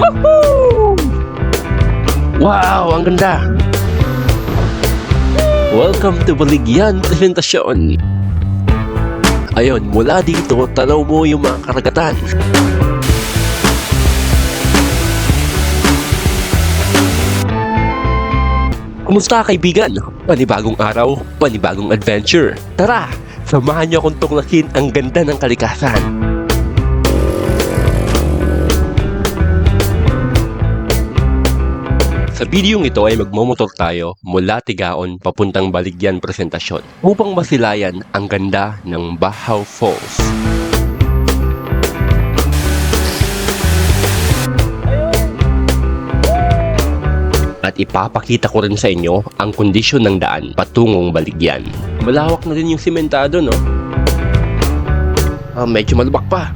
Woohoo! Wow, ang ganda! Welcome to Baligyan Presentasyon. Ayun, mula dito, tanaw mo yung mga karagatan. Kumusta kaibigan? Panibagong araw, panibagong adventure. Tara, samahan niyo akong tuklasin ang ganda ng kalikasan. Sa videong ito ay magmomotor tayo mula Tigaon papuntang Baligyan Presentasyon upang masilayan ang ganda ng Bahaw Falls. At ipapakita ko rin sa inyo ang kondisyon ng daan patungong Baligyan. Malawak na din yung simentado, no? Medyo malubak pa.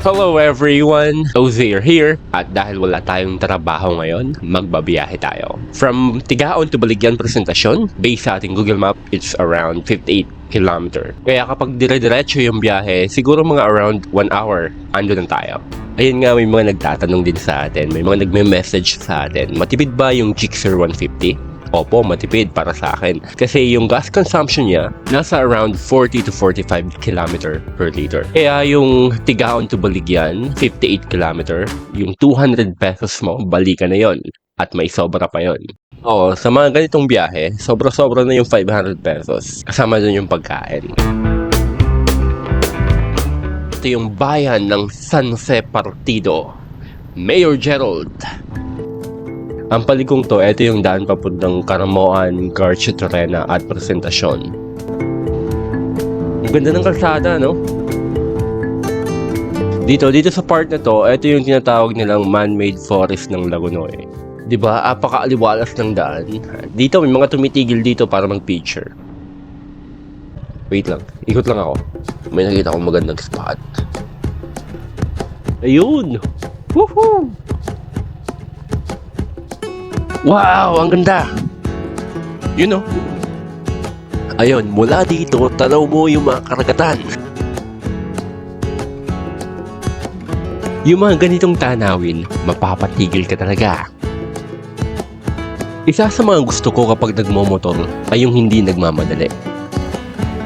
Hello everyone! Ozzy here. At dahil wala tayong trabaho ngayon, magbabiyahe tayo. From Tigaon to Baligyan Presentasyon, based sa ating Google Map, it's around 58 km. Kaya kapag dire-diretso yung biyahe, siguro mga around 1 hour, ando na tayo. Ayun nga, may mga nagtatanong din sa atin, may mga nagme-message sa atin, matipid ba yung Gixxer 150? Opo, matipid para sa akin. Kasi yung gas consumption niya, nasa around 40 to 45 km per liter. Kaya yung Tigaon to Baligyan, 58 km, yung 200 pesos mo, balikan na yon. At may sobra pa yon. Oo, sa mga ganitong biyahe, sobra-sobra na yung 500 pesos. Kasama dun yung pagkain. Ito yung bayan ng San Jose Partido. Mayor Gerald. Ang paligong to, ito yung daan papuntang Caramoan, Garcia Torena at Presentasyon. Ang ganda ng kalsada, no? Dito sa part na to, ito yung tinatawag nilang man-made forest ng Lagonoy. Diba? Apaka-aliwalas ng daan. Dito, may mga tumitigil dito para mag-picture. Wait lang. Ikot lang ako. May nakita akong magandang spot. Ayun! Woohoo! Wow! Ang ganda! You know? Ayun, mula dito, tanaw mo yung mga karagatan. Yung mga ganitong tanawin, mapapatigil ka talaga. Isa sa mga gusto ko kapag nagmomotor ay yung hindi nagmamadali.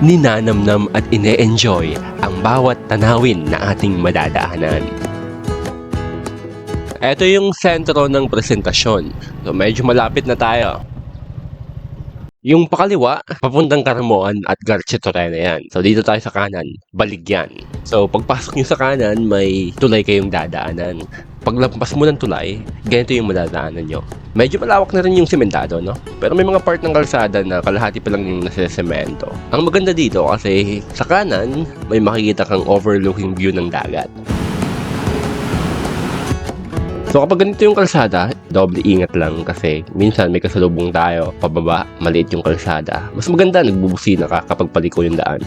Ninanamnam at ine-enjoy ang bawat tanawin na ating madadaanan. Ito yung sentro ng Presentasyon. So medyo malapit na tayo. Yung pakaliwa, papuntang Caramoan at Garcia Torena yan. So dito tayo sa kanan, Baligyan. So pagpasok nyo sa kanan, may tulay kayong dadaanan. Paglampas mo ng tulay, ganito yung madadaanan nyo. Medyo malawak na rin yung sementado, no? Pero may mga part ng kalsada na kalahati pa lang yung nasa-semento. Ang maganda dito kasi sa kanan, may makikita kang overlooking view ng dagat. So kapag ganito yung kalsada, doble ingat lang kasi minsan may kasalubong tayo, pababa, maliit yung kalsada. Mas maganda nagbubusina ka kapag paliko yung daan.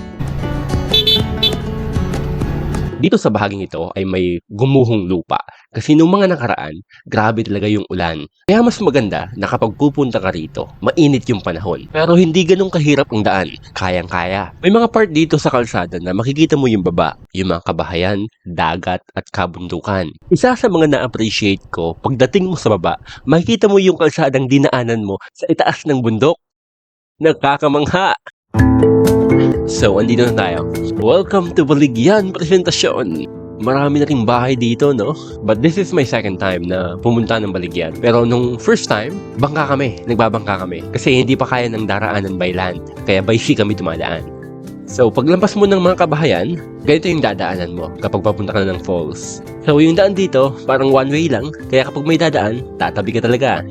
Dito sa bahaging ito ay may gumuhong lupa kasi nung mga nakaraan, grabe talaga yung ulan. Kaya mas maganda na kapag pupunta ka rito, mainit yung panahon. Pero hindi ganun kahirap ang daan, kayang-kaya. May mga part dito sa kalsada na makikita mo yung baba, yung mga kabahayan, dagat at kabundukan. Isa sa mga na-appreciate ko, pagdating mo sa baba, makikita mo yung kalsadang dinaanan mo sa itaas ng bundok. Nagkakamangha! So, andito na tayo. Welcome to Baligyan Presentasyon. Marami na ring bahay dito, no? But this is my second time na pumunta ng Baligyan. Pero nung first time, nagbabangka kami. Kasi hindi pa kaya ng daraanan by land. Kaya by sea kami dumadaan. So, paglampas mo ng mga kabahayan, ganito yung dadaanan mo kapag papunta ka na ng falls. So, yung daan dito, parang one way lang. Kaya kapag may dadaan, tatabi ka talaga.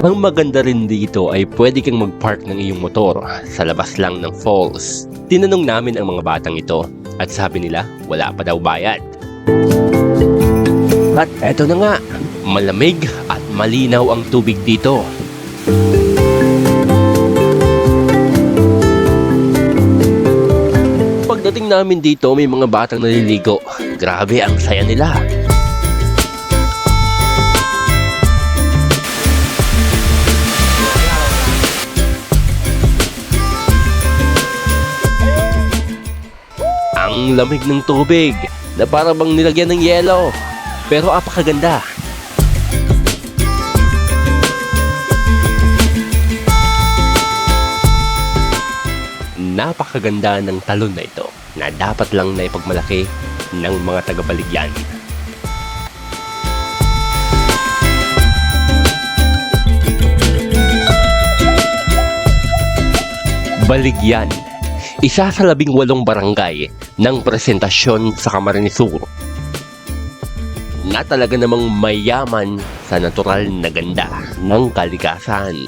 Ang maganda rin dito ay pwede kang mag-park ng iyong motor sa labas lang ng falls. Tinanong namin ang mga batang ito at sabi nila wala pa daw bayad. At eto na nga, malamig at malinaw ang tubig dito. Pagdating namin dito may mga batang naliligo. Grabe ang saya nila. Ang lamig ng tubig na para bang nilagyan ng yelo. Pero apakaganda. Napakaganda ng talon na ito na dapat lang na ipagmalaki ng mga taga-Baligyan. Baligyan, isa sa 18 barangay ng presentasyon sa Camarines Sur na talaga namang mayaman sa natural na ganda ng kalikasan.